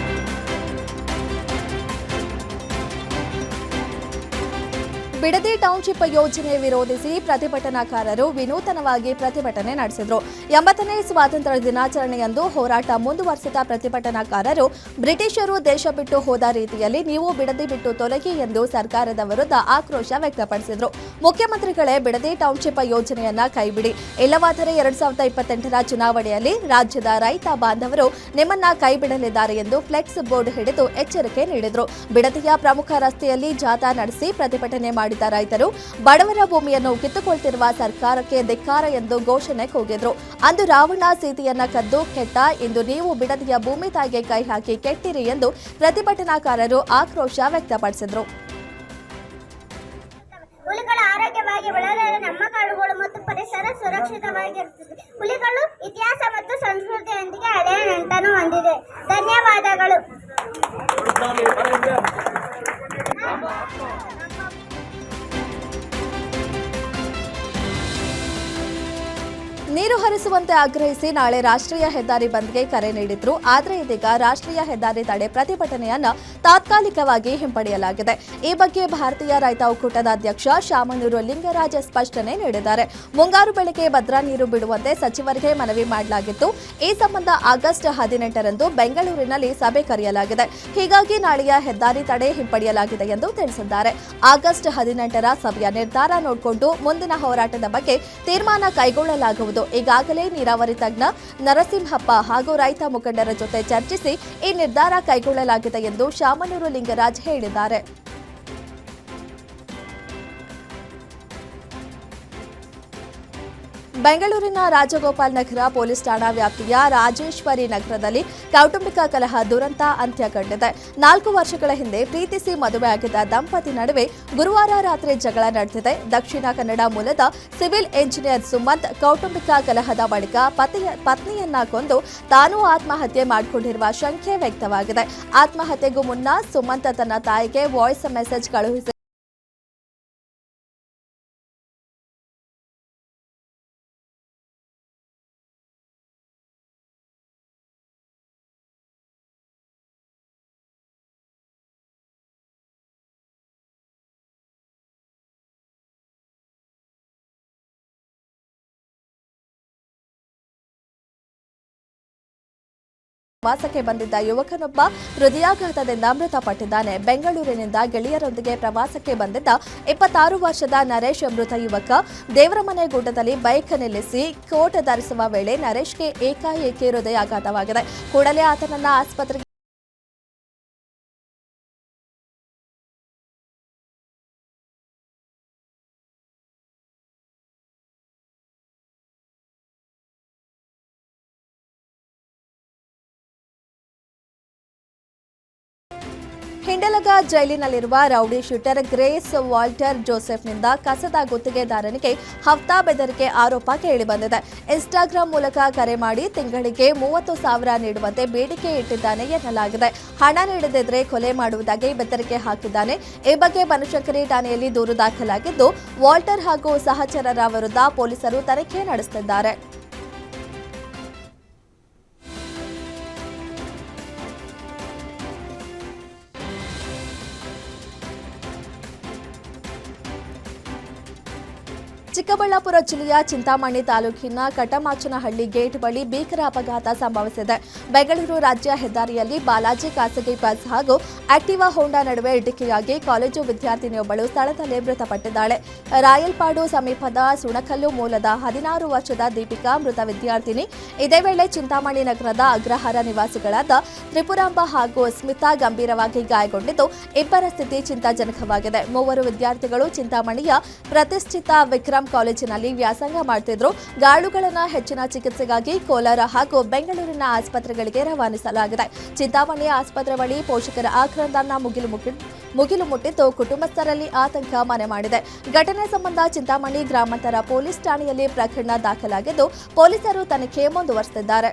ಬಿಡದಿ ಟೌನ್ಶಿಪ್ ಯೋಜನೆ ವಿರೋಧಿಸಿ ಪ್ರತಿಭಟನಾಕಾರರು ವಿನೂತನವಾಗಿ ಪ್ರತಿಭಟನೆ ನಡೆಸಿದರು. 80ನೇ ಸ್ವಾತಂತ್ರ್ಯ ದಿನಾಚರಣೆಯಂದು ಹೋರಾಟ ಮುಂದುವರೆಸಿದ ಪ್ರತಿಭಟನಾಕಾರರು ಬ್ರಿಟಿಷರು ದೇಶ ಬಿಟ್ಟು ಹೋದ ರೀತಿಯಲ್ಲಿ ನೀವು ಬಿಡದಿ ಬಿಟ್ಟು ತೊಲಗಿ ಎಂದು ಸರ್ಕಾರದ ವಿರುದ್ಧ ಆಕ್ರೋಶ ವ್ಯಕ್ತಪಡಿಸಿದರು. ಮುಖ್ಯಮಂತ್ರಿಗಳೇ ಬಿಡದಿ ಟೌನ್ಶಿಪ್ ಯೋಜನೆಯನ್ನ ಕೈಬಿಡಿ, ಇಲ್ಲವಾದರೆ 2028ರ ಚುನಾವಣೆಯಲ್ಲಿ ರಾಜ್ಯದ ರೈತ ಬಾಂಧವರು ನಿಮ್ಮನ್ನ ಕೈಬಿಡಲಿದ್ದಾರೆ ಎಂದು ಫ್ಲೆಕ್ಸ್ ಬೋರ್ಡ್ ಹಿಡಿದು ಎಚ್ಚರಿಕೆ ನೀಡಿದರು. ಬಿಡದಿಯ ಪ್ರಮುಖ ರಸ್ತೆಯಲ್ಲಿ ಜಾಥಾ ನಡೆಸಿ ಪ್ರತಿಭಟನೆ ಮಾಡಿದ ರೈತರು ಬಡವರ ಭೂಮಿಯನ್ನು ಕಿತ್ತುಕೊಳ್ತಿರುವ ಸರ್ಕಾರಕ್ಕೆ ಧಿಕ್ಕಾರ ಎಂದು ಘೋಷಣೆ ಕೂಗಿದ್ರು. ಅಂದು ರಾವಣ ಸೀತೆಯನ್ನ ಕದ್ದು ಕೆಟ್ಟ, ಇಂದು ನೀವು ಬಿಡದಿಯ ಭೂಮಿ ತಾಯಿಗೆ ಕೈ ಹಾಕಿ ಕೆಟ್ಟಿರಿ ಎಂದು ಪ್ರತಿಭಟನಾಕಾರರು ಆಕ್ರೋಶ ವ್ಯಕ್ತಪಡಿಸಿದರು. ಹುಲಿಗಳು ಆರೋಗ್ಯವಾಗಿ ಬೆಳೆದರೆ ನಮ್ಮ ಕಾಡುಗಳು ಮತ್ತು ಪರಿಸರ ಸುರಕ್ಷಿತವಾಗಿರುತ್ತದೆ. ಹುಲಿಗಳು ಇತಿಹಾಸ ಮತ್ತು ಸಂಸ್ಕೃತಿಯೊಂದಿಗೆ ಹಳೆಯ ನಂಟನ್ನು ಹೊಂದಿದೆ. ಧನ್ಯವಾದಗಳು. ನೀರು ಹರಿಸುವಂತೆ ಆಗ್ರಹಿಸಿ ನಾಳೆ ರಾಷ್ಟ್ರೀಯ ಹೆದ್ದಾರಿ ಬಂದ್ಗೆ ಕರೆ ನೀಡಿದ್ರು. ಆದರೆ ಇದೀಗ ರಾಷ್ಟ್ರೀಯ ಹೆದ್ದಾರಿ ತಡೆ ಪ್ರತಿಭಟನೆಯನ್ನ ತಾತ್ಕಾಲಿಕವಾಗಿ ಹಿಂಪಡೆಯಲಾಗಿದೆ. ಈ ಬಗ್ಗೆ ಭಾರತೀಯ ರೈತ ಒಕ್ಕೂಟದ ಅಧ್ಯಕ್ಷ ಶಾಮನೂರು ಲಿಂಗರಾಜ್ ಸ್ಪಷ್ಟನೆ ನೀಡಿದ್ದಾರೆ. ಮುಂಗಾರು ಬೆಳೆಗೆ ಭದ್ರಾ ನೀರು ಬಿಡುವಂತೆ ಸಚಿವರಿಗೆ ಮನವಿ ಮಾಡಲಾಗಿತ್ತು. ಈ ಸಂಬಂಧ ಆಗಸ್ಟ್ 18ರಂದು ಬೆಂಗಳೂರಿನಲ್ಲಿ ಸಭೆ ಕರೆಯಲಾಗಿದೆ. ಹೀಗಾಗಿ ನಾಳೆಯ ಹೆದ್ದಾರಿ ತಡೆ ಹಿಂಪಡೆಯಲಾಗಿದೆ ಎಂದು ತಿಳಿಸಿದ್ದಾರೆ. ಆಗಸ್ಟ್ 18ರ ಸಭೆಯ ನಿರ್ಧಾರ ನೋಡಿಕೊಂಡು ಮುಂದಿನ ಹೋರಾಟದ ಬಗ್ಗೆ ತೀರ್ಮಾನ ಕೈಗೊಳ್ಳಲಾಗುವುದು. ಈಗಾಗಲೇ ನೀರಾವರಿ ತಜ್ಞ ನರಸಿಂಹಪ್ಪ ಹಾಗೂ ರೈತ ಮುಖಂಡರ ಜೊತೆ ಚರ್ಚಿಸಿ ಈ ನಿರ್ಧಾರ ಕೈಗೊಳ್ಳಲಾಗಿದೆ ಎಂದು ಶಾಮನೂರು ಲಿಂಗರಾಜ್ ಹೇಳಿದ್ದಾರೆ. ಬೆಂಗಳೂರಿನ ರಾಜಗೋಪಾಲ್ ನಗರ ಪೊಲೀಸ್ ಠಾಣಾ ವ್ಯಾಪ್ತಿಯ ರಾಜೇಶ್ವರಿ ನಗರದಲ್ಲಿ ಕೌಟುಂಬಿಕ ಕಲಹ ದುರಂತ ಅಂತ್ಯ ಕಂಡಿದೆ. 4 ವರ್ಷಗಳ ಹಿಂದೆ ಪ್ರೀತಿಸಿ ಮದುವೆಯಾಗಿದ್ದ ದಂಪತಿ ನಡುವೆ ಗುರುವಾರ ರಾತ್ರಿ ಜಗಳ ನಡೆದಿದೆ. ದಕ್ಷಿಣ ಕನ್ನಡ ಮೂಲದ ಸಿವಿಲ್ ಎಂಜಿನಿಯರ್ ಸುಮಂತ್ ಕೌಟುಂಬಿಕ ಕಲಹದ ಬಳಿಕ ಪತ್ನಿಯನ್ನ ಕೊಂದು ತಾನೂ ಆತ್ಮಹತ್ಯೆ ಮಾಡಿಕೊಂಡಿರುವ ಶಂಕೆ ವ್ಯಕ್ತವಾಗಿದೆ. ಆತ್ಮಹತ್ಯೆಗೂ ಮುನ್ನ ಸುಮಂತ್ ತನ್ನ ತಾಯಿಗೆ ವಾಯ್ಸ್ ಮೆಸೇಜ್ ಕಳುಹಿಸಿ ಪ್ರವಾಸಕ್ಕೆ ಬಂದಿದ್ದ ಯುವಕನೊಬ್ಬ ಹೃದಯಾಘಾತದಿಂದ ಮೃತಪಟ್ಟಿದ್ದಾನೆ. ಬೆಂಗಳೂರಿನಿಂದ ಗೆಳೆಯರೊಂದಿಗೆ ಪ್ರವಾಸಕ್ಕೆ ಬಂದಿದ್ದ 26 ವರ್ಷದ ನರೇಶ್ ಮೃತ ಯುವಕ ದೇವರಮನೆ ಗುಡ್ಡದಲ್ಲಿ ಬೈಕ್ ನಿಲ್ಲಿಸಿ ಕೋಟ್ ಧರಿಸುವ ವೇಳೆ ನರೇಶ್ಗೆ ಏಕಾಏಕಿ ಹೃದಯಾಘಾತವಾಗಿದೆ. ಕೂಡಲೇ ಆತನನ್ನ ಆಸ್ಪತ್ರೆಗೆ ಹಿಂಡಲಗ ಜೈಲಿನಲ್ಲಿರುವ ರೌಡಿ ಶೂಟರ್ ಗ್ರೇಸ್ ವಾಲ್ಟರ್ ಜೋಸೆಫ್ನಿಂದ ಕಸದ ಗುತ್ತಿಗೆದಾರನಿಗೆ ಹಫ್ತಾ ಬೆದರಿಕೆ ಆರೋಪ ಕೇಳಿಬಂದಿದೆ. ಇನ್ಸ್ಟಾಗ್ರಾಂ ಮೂಲಕ ಕರೆ ಮಾಡಿ ತಿಂಗಳಿಗೆ 30,000 ನೀಡುವಂತೆ ಬೇಡಿಕೆ ಇಟ್ಟಿದ್ದಾನೆ ಎನ್ನಲಾಗಿದೆ. ಹಣ ನೀಡದಿದ್ದರೆ ಕೊಲೆ ಮಾಡುವುದಾಗಿ ಬೆದರಿಕೆ ಹಾಕಿದ್ದಾನೆ. ಈ ಬಗ್ಗೆ ಬನಶಂಕರಿ ಠಾಣೆಯಲ್ಲಿ ದೂರು ದಾಖಲಾಗಿದ್ದು ವಾಲ್ಟರ್ ಹಾಗೂ ಸಹಚರರ ವಿರುದ್ಧ ಪೊಲೀಸರು ತನಿಖೆ ನಡೆಸುತ್ತಿದ್ದಾರೆ. ಚಿಕ್ಕಬಳ್ಳಾಪುರ ಚಿಕ್ಕಬಳ್ಳಾಪುರ ಜಿಲ್ಲೆಯ ಚಿಂತಾಮಣಿ ತಾಲೂಕಿನ ಕಟಮಾಚನಹಳ್ಳಿ ಗೇಟ್ ಬಳಿ ಭೀಕರ ಅಪಘಾತ ಸಂಭವಿಸಿದೆ. ಬೆಂಗಳೂರು ರಾಜ್ಯ ಹೆದ್ದಾರಿಯಲ್ಲಿ ಬಾಲಾಜಿ ಖಾಸಗಿ ಬಸ್ ಹಾಗೂ ಆಕ್ಟಿವಾ ಹೋಂಡಾ ನಡುವೆ ಡಿಕ್ಕಿಯಾಗಿ ಕಾಲೇಜು ವಿದ್ಯಾರ್ಥಿನಿಯೊಬ್ಬಳು ಸ್ಥಳದಲ್ಲೇ ಮೃತಪಟ್ಟಿದ್ದಾಳೆ. ರಾಯಲ್ಪಾಡು ಸಮೀಪದ ಸುಣಕಲ್ಲು ಮೂಲದ 16 ವರ್ಷದ ದೀಪಿಕಾ ಮೃತ ವಿದ್ಯಾರ್ಥಿನಿ. ಇದೇ ವೇಳೆ ಚಿಂತಾಮಣಿ ನಗರದ ಅಗ್ರಹಾರ ನಿವಾಸಿಗಳಾದ ತ್ರಿಪುರಾಂಬ ಹಾಗೂ ಸ್ಮಿತಾ ಗಂಭೀರವಾಗಿ ಗಾಯಗೊಂಡಿದ್ದು ಇಬ್ಬರ ಸ್ಥಿತಿ ಚಿಂತಾಜನಕವಾಗಿದೆ. 3 ವಿದ್ಯಾರ್ಥಿಗಳು ಚಿಂತಾಮಣಿಯ ಪ್ರತಿಷ್ಠಿತ ವಿಕ್ರಮ್ ಕಾಲೇಜಿನಲ್ಲಿ ವ್ಯಾಸಂಗ ಮಾಡುತ್ತಿದ್ದರು. ಗಾಯಾಳುಗಳನ್ನು ಹೆಚ್ಚಿನ ಚಿಕಿತ್ಸೆಗಾಗಿ ಕೋಲಾರ ಹಾಗೂ ಬೆಂಗಳೂರಿನ ಆಸ್ಪತ್ರೆಗಳಿಗೆ ರವಾನಿಸಲಾಗಿದೆ. ಚಿಂತಾಮಣಿ ಆಸ್ಪತ್ರೆ ಬಳಿ ಪೋಷಕರ ಆಕ್ರಂದನ ಮುಗಿಲು ಮುಟ್ಟಿದ್ದು ಕುಟುಂಬಸ್ಥರಲ್ಲಿ ಆತಂಕ ಮನೆ ಮಾಡಿದೆ. ಘಟನೆ ಸಂಬಂಧ ಚಿಂತಾಮಣಿ ಗ್ರಾಮಾಂತರ ಪೊಲೀಸ್ ಠಾಣೆಯಲ್ಲಿ ಪ್ರಕರಣ ದಾಖಲಾಗಿದ್ದು ಪೊಲೀಸರು ತನಿಖೆ ಮುಂದುವರೆಸಿದ್ದಾರೆ.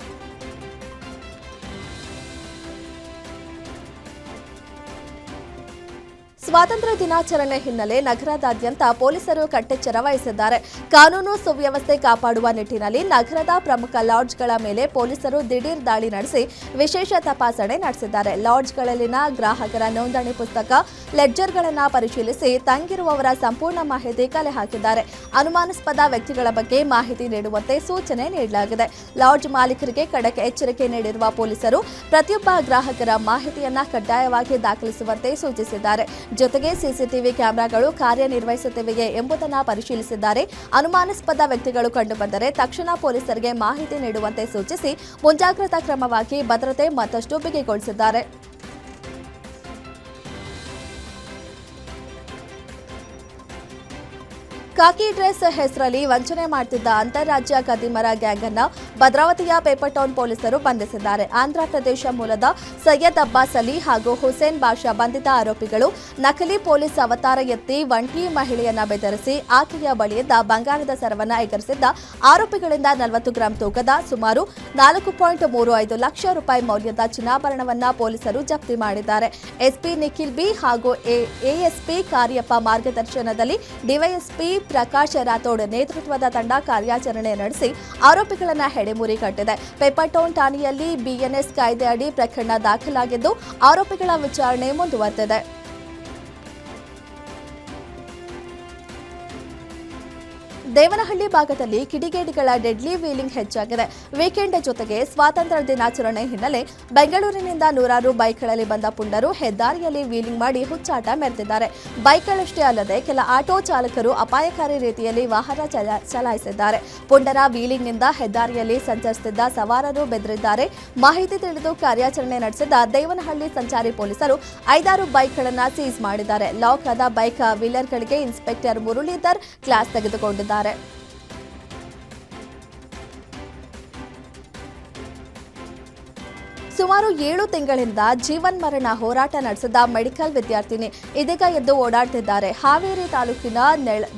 ಸ್ವಾತಂತ್ರ್ಯ ದಿನಾಚರಣೆ ಹಿನ್ನೆಲೆ ನಗರದಾದ್ಯಂತ ಪೊಲೀಸರು ಕಟ್ಟೆಚ್ಚರ ವಹಿಸಿದ್ದಾರೆ. ಕಾನೂನು ಸುವ್ಯವಸ್ಥೆ ಕಾಪಾಡುವ ನಿಟ್ಟಿನಲ್ಲಿ ನಗರದ ಪ್ರಮುಖ ಲಾಡ್ಜ್ಗಳ ಮೇಲೆ ಪೊಲೀಸರು ದಿಢೀರ್ ದಾಳಿ ನಡೆಸಿ ವಿಶೇಷ ತಪಾಸಣೆ ನಡೆಸಿದ್ದಾರೆ. ಲಾಡ್ಜ್ಗಳಲ್ಲಿನ ಗ್ರಾಹಕರ ನೋಂದಣಿ ಪುಸ್ತಕ, ಲೆಡ್ಜರ್ಗಳನ್ನು ಪರಿಶೀಲಿಸಿ ತಂಗಿರುವವರ ಸಂಪೂರ್ಣ ಮಾಹಿತಿ ಕಲೆ ಹಾಕಿದ್ದಾರೆ. ಅನುಮಾನಾಸ್ಪದ ವ್ಯಕ್ತಿಗಳ ಬಗ್ಗೆ ಮಾಹಿತಿ ನೀಡುವಂತೆ ಸೂಚನೆ ನೀಡಲಾಗಿದೆ. ಲಾಡ್ಜ್ ಮಾಲೀಕರಿಗೆ ಖಡಕ್ ಎಚ್ಚರಿಕೆ ನೀಡಿರುವ ಪೊಲೀಸರು ಪ್ರತಿಯೊಬ್ಬ ಗ್ರಾಹಕರ ಮಾಹಿತಿಯನ್ನ ಕಡ್ಡಾಯವಾಗಿ ದಾಖಲಿಸುವಂತೆ ಸೂಚಿಸಿದ್ದಾರೆ. ಜೊತೆಗೆ ಸಿಸಿಟಿವಿ ಕ್ಯಾಮೆರಾಗಳು ಕಾರ್ಯನಿರ್ವಹಿಸುತ್ತಿವೆಯೇ ಎಂಬುದನ್ನು ಪರಿಶೀಲಿಸಿದ್ದಾರೆ. ಅನುಮಾನಾಸ್ಪದ ವ್ಯಕ್ತಿಗಳು ಕಂಡುಬಂದರೆ ತಕ್ಷಣ ಪೊಲೀಸರಿಗೆ ಮಾಹಿತಿ ನೀಡುವಂತೆ ಸೂಚಿಸಿ ಮುಂಜಾಗ್ರತಾ ಕ್ರಮವಾಗಿ ಭದ್ರತೆ ಮತ್ತಷ್ಟು ಬಿಗಿಗೊಳಿಸಿದ್ದಾರೆ. ಖಾಕಿ ಡ್ರೆಸ್ ಹೆಸರಲ್ಲಿ ವಂಚನೆ ಮಾಡುತ್ತಿದ್ದ ಅಂತಾರಾಜ್ಯ ಕದಿಮರ ಗ್ಯಾಂಗ್ ಅನ್ನು ಭದ್ರಾವತಿಯ ಪೇಪರ್ ಟೌನ್ ಪೊಲೀಸರು ಬಂಧಿಸಿದ್ದಾರೆ. ಆಂಧ್ರಪ್ರದೇಶ ಮೂಲದ ಸೈಯದ್ ಅಬ್ಬಾಸ್ ಅಲಿ ಹಾಗೂ ಹುಸೇನ್ ಬಾಷಾ ಬಂಧಿತ ಆರೋಪಿಗಳು ನಕಲಿ ಪೊಲೀಸ್ ಅವತಾರ ಎತ್ತಿ ಒಂಟಿ ಮಹಿಳೆಯನ್ನ ಬೆದರಿಸಿ ಆಕೆಯ ಬಳಿಯಿಂದ ಬಂಗಾರದ ಸರವನ್ನ ಎಗರಿಸಿದ್ದ ಆರೋಪಿಗಳಿಂದ 40 ಗ್ರಾಂ ತೂಕದ ಸುಮಾರು 4.35 ಲಕ್ಷ ರೂಪಾಯಿ ಮೌಲ್ಯದ ಚಿನ್ನಾಭರಣವನ್ನ ಪೊಲೀಸರು ಜಪ್ತಿ ಮಾಡಿದ್ದಾರೆ. ಎಸ್ಪಿ ನಿಖಿಲ್ ಬಿ ಹಾಗೂ ಎಎಸ್ಪಿ ಕಾರ್ಯಪ್ಪ ಮಾರ್ಗದರ್ಶನದಲ್ಲಿ ಡಿವೈಎಸ್ಪಿ ಪ್ರಕಾಶ್ ರಾಥೋಡ್ ನೇತೃತ್ವದ ತಂಡ ಕಾರ್ಯಾಚರಣೆ ನಡೆಸಿ ಆರೋಪಿಗಳನ್ನು ಹೆಡೆಮುರಿ ಕಟ್ಟಿದೆ. ಪೇಪರ್ ಟೌನ್ ಠಾಣೆಯಲ್ಲಿ ಬಿಎನ್ಎಸ್ ಕಾಯ್ದೆ ಅಡಿ ಪ್ರಕರಣ ದಾಖಲಾಗಿದ್ದು ಆರೋಪಿಗಳ ವಿಚಾರಣೆ ಮುಂದುವರೆದಿದೆ. ದೇವನಹಳ್ಳಿ ಭಾಗದಲ್ಲಿ ಕಿಡಿಗೇಡಿಗಳ ಡೆಡ್ಲಿ ವೀಲಿಂಗ್ ಹೆಚ್ಚಾಗಿದೆ. ವೀಕೆಂಡ್ ಜೊತೆಗೆ ಸ್ವಾತಂತ್ರ್ಯ ದಿನಾಚರಣೆ ಹಿನ್ನೆಲೆ ಬೆಂಗಳೂರಿನಿಂದ ನೂರಾರು ಬೈಕ್ಗಳಲ್ಲಿ ಬಂದ ಪುಂಡರು ಹೆದ್ದಾರಿಯಲ್ಲಿ ವೀಲಿಂಗ್ ಮಾಡಿ ಹುಚ್ಚಾಟ ಮೆರೆದಿದ್ದಾರೆ. ಬೈಕ್ಗಳಷ್ಟೇ ಅಲ್ಲದೆ ಕೆಲ ಆಟೋ ಚಾಲಕರು ಅಪಾಯಕಾರಿ ರೀತಿಯಲ್ಲಿ ವಾಹನ ಚಲಾಯಿಸಿದ್ದಾರೆ. ಪುಂಡರ ವೀಲಿಂಗ್ನಿಂದ ಹೆದ್ದಾರಿಯಲ್ಲಿ ಸಂಚರಿಸುತ್ತಿದ್ದ ಸವಾರರು ಬೆದರಿದ್ದಾರೆ. ಮಾಹಿತಿ ತಿಳಿದು ಕಾರ್ಯಾಚರಣೆ ನಡೆಸಿದ ದೇವನಹಳ್ಳಿ ಸಂಚಾರಿ ಪೊಲೀಸರು 5-6 ಬೈಕ್ಗಳನ್ನು ಸೀಸ್ ಮಾಡಿದ್ದಾರೆ. ಲಾಕ್ ಆದ ಬೈಕ್ ವೀಲರ್ಗಳಿಗೆ ಇನ್ಸ್ಪೆಕ್ಟರ್ ಮುರಳೀಧರ್ ಕ್ಲಾಸ್ ತೆಗೆದುಕೊಂಡಿದ್ದಾರೆ. ಸುಮಾರು 7 ತಿಂಗಳಿಂದ ಜೀವನ್ಮರಣ ಹೋರಾಟ ನಡೆಸಿದ ಮೆಡಿಕಲ್ ವಿದ್ಯಾರ್ಥಿನಿ ಇದೀಗ ಎದ್ದು ಓಡಾಡ್ತಿದ್ದಾರೆ. ಹಾವೇರಿ ತಾಲೂಕಿನ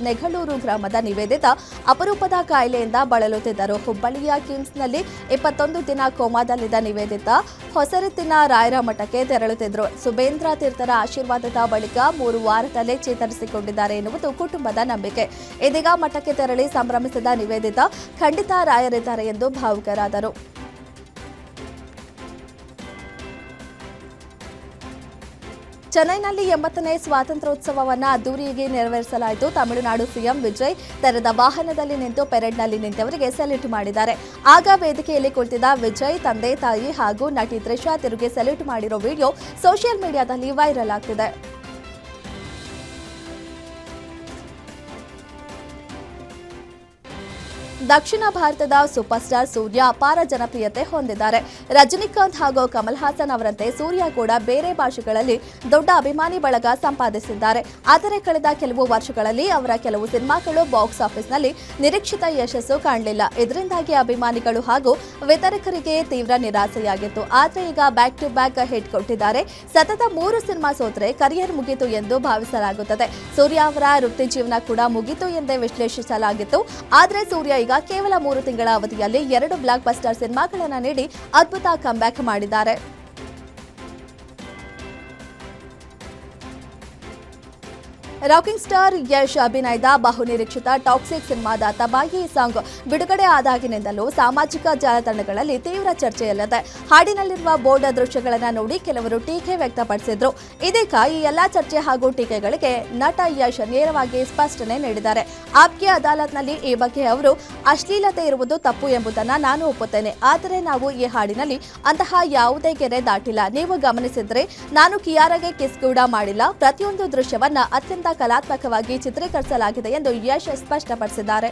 ನೆಗಳೂರು ಗ್ರಾಮದ ನಿವೇದಿತ ಅಪರೂಪದ ಕಾಯಿಲೆಯಿಂದ ಬಳಲುತ್ತಿದ್ದರು. ಹುಬ್ಬಳ್ಳಿಯ ಕಿಮ್ಸ್ನಲ್ಲಿ 21 ದಿನ ಕೋಮಾದಲ್ಲಿದ್ದ ನಿವೇದಿತ ಹೊಸರಿತ್ತಿನ ರಾಯರ ಮಠಕ್ಕೆ ತೆರಳುತ್ತಿದ್ದರು. ಸುಬೇಂದ್ರ ತೀರ್ಥರ ಆಶೀರ್ವಾದದ ಬಳಿಕ 3 ವಾರದಲ್ಲೇ ಚೇತರಿಸಿಕೊಂಡಿದ್ದಾರೆ ಎನ್ನುವುದು ಕುಟುಂಬದ ನಂಬಿಕೆ. ಇದೀಗ ಮಠಕ್ಕೆ ತೆರಳಿ ಸಂಭ್ರಮಿಸಿದ ನಿವೇದಿತ ಖಂಡಿತ ರಾಯರಿದ್ದಾರೆ ಎಂದು ಭಾವುಕರಾದರು. ಚೆನ್ನೈನಲ್ಲಿ 80ನೇ ಸ್ವಾತಂತ್ರ್ಯೋತ್ಸವವನ್ನು ಅದ್ದೂರಿಯಾಗಿ ನೆರವೇರಿಸಲಾಯಿತು. ತಮಿಳುನಾಡು ಸಿಎಂ ವಿಜಯ್ ತೆರೆದ ವಾಹನದಲ್ಲಿ ನಿಂತು ಪೆರೇಡ್ನಲ್ಲಿ ನಿಂತವರಿಗೆ ಸೆಲ್ಯೂಟ್ ಮಾಡಿದ್ದಾರೆ. ಆಗ ವೇದಿಕೆಯಲ್ಲಿ ಕುಳಿತಿದ್ದ ವಿಜಯ್ ತಂದೆ ತಾಯಿ ಹಾಗೂ ನಟಿ ತ್ರಿಷಾ ತಿರುಗಿ ಸೆಲ್ಯೂಟ್ ಮಾಡಿರೋ ವಿಡಿಯೋ ಸೋಷಿಯಲ್ ಮೀಡಿಯಾದಲ್ಲಿ ವೈರಲ್ ಆಗ್ತಿದೆ. ದಕ್ಷಿಣ ಭಾರತದ ಸೂಪರ್ ಸ್ಟಾರ್ ಸೂರ್ಯ ಅಪಾರ ಜನಪ್ರಿಯತೆ ಹೊಂದಿದ್ದಾರೆ. ರಜನಿಕಾಂತ್ ಹಾಗೂ ಕಮಲ್ ಹಾಸನ್ ಅವರಂತೆ ಸೂರ್ಯ ಕೂಡ ಬೇರೆ ಭಾಷೆಗಳಲ್ಲಿ ದೊಡ್ಡ ಅಭಿಮಾನಿ ಬಳಗ ಸಂಪಾದಿಸಿದ್ದಾರೆ. ಆದರೆ ಕಳೆದ ಕೆಲವು ವರ್ಷಗಳಲ್ಲಿ ಅವರ ಕೆಲವು ಸಿನಿಮಾಗಳು ಬಾಕ್ಸ್ ಆಫೀಸ್ನಲ್ಲಿ ನಿರೀಕ್ಷಿತ ಯಶಸ್ಸು ಕಾಣಲಿಲ್ಲ. ಇದರಿಂದಾಗಿ ಅಭಿಮಾನಿಗಳು ಹಾಗೂ ವಿತರಕರಿಗೆ ತೀವ್ರ ನಿರಾಸೆಯಾಗಿತ್ತು. ಆದರೆ ಈಗ ಬ್ಯಾಕ್ ಟು ಬ್ಯಾಕ್ ಹಿಟ್ ಕೊಟ್ಟಿದ್ದಾರೆ. ಸತತ 3 ಸಿನಿಮಾ ಸೋತ್ರೆ ಕರಿಯರ್ ಮುಗಿತು ಎಂದು ಭಾವಿಸಲಾಗುತ್ತದೆ. ಸೂರ್ಯ ಅವರ ವೃತ್ತಿ ಜೀವನ ಕೂಡ ಮುಗಿತು ಎಂದೇ ವಿಶ್ಲೇಷಿಸಲಾಗಿತ್ತು. ಆದರೆ ಸೂರ್ಯ ಈಗ ಕೇವಲ 3 ತಿಂಗಳ ಅವಧಿಯಲ್ಲಿ 2 ಬ್ಲಾಕ್ ಬಸ್ಟರ್ ಸಿನಿಮಾಗಳನ್ನು ನೀಡಿ ಅದ್ಭುತ ಕಮ್ಬ್ಯಾಕ್ ಮಾಡಿದ್ದಾರೆ. ರಾಕಿಂಗ್ ಸ್ಟಾರ್ ಯಶ್ ಅಭಿನಯದ ಬಹುನಿರೀಕ್ಷಿತ ಟಾಕ್ಸಿಕ್ ಸಿನಿಮಾದ ತಬಾಯಿ ಸಾಂಗ್ ಬಿಡುಗಡೆ ಆದಾಗಿನಿಂದಲೂ ಸಾಮಾಜಿಕ ಜಾಲತಾಣಗಳಲ್ಲಿ ತೀವ್ರ ಚರ್ಚೆಯಲ್ಲಿದೆ. ಹಾಡಿನಲ್ಲಿರುವ ಬೋರ್ಡ್ ದೃಶ್ಯಗಳನ್ನು ನೋಡಿ ಕೆಲವರು ಟೀಕೆ ವ್ಯಕ್ತಪಡಿಸಿದ್ರು. ಇದೀಗ ಈ ಎಲ್ಲಾ ಚರ್ಚೆ ಹಾಗೂ ಟೀಕೆಗಳಿಗೆ ನಟ ಯಶ್ ನೇರವಾಗಿ ಸ್ಪಷ್ಟನೆ ನೀಡಿದ್ದಾರೆ. ಆಪ್ಗೆ ಅದಾಲತ್ನಲ್ಲಿ ಈ ಬಗ್ಗೆ ಅವರು ಅಶ್ಲೀಲತೆ ಇರುವುದು ತಪ್ಪು ಎಂಬುದನ್ನು ನಾನು ಒಪ್ಪುತ್ತೇನೆ. ಆದರೆ ನಾವು ಈ ಹಾಡಿನಲ್ಲಿ ಅಂತಹ ಯಾವುದೇ ಗೆರೆ ದಾಟಿಲ್ಲ. ನೀವು ಗಮನಿಸಿದ್ರೆ ನಾನು ಕಿಯಾರಾಗೆ ಕಿಸ್ ಕೂಡ ಮಾಡಿಲ್ಲ. ಪ್ರತಿಯೊಂದು ದೃಶ್ಯವನ್ನ ಅತ್ಯಂತ ಕಲಾತ್ಮಕವಾಗಿ ಚಿತ್ರೀಕರಿಸಲಾಗಿದೆ ಎಂದು ಯಶ್ ಸ್ಪಷ್ಟಪಡಿಸಿದ್ದಾರೆ.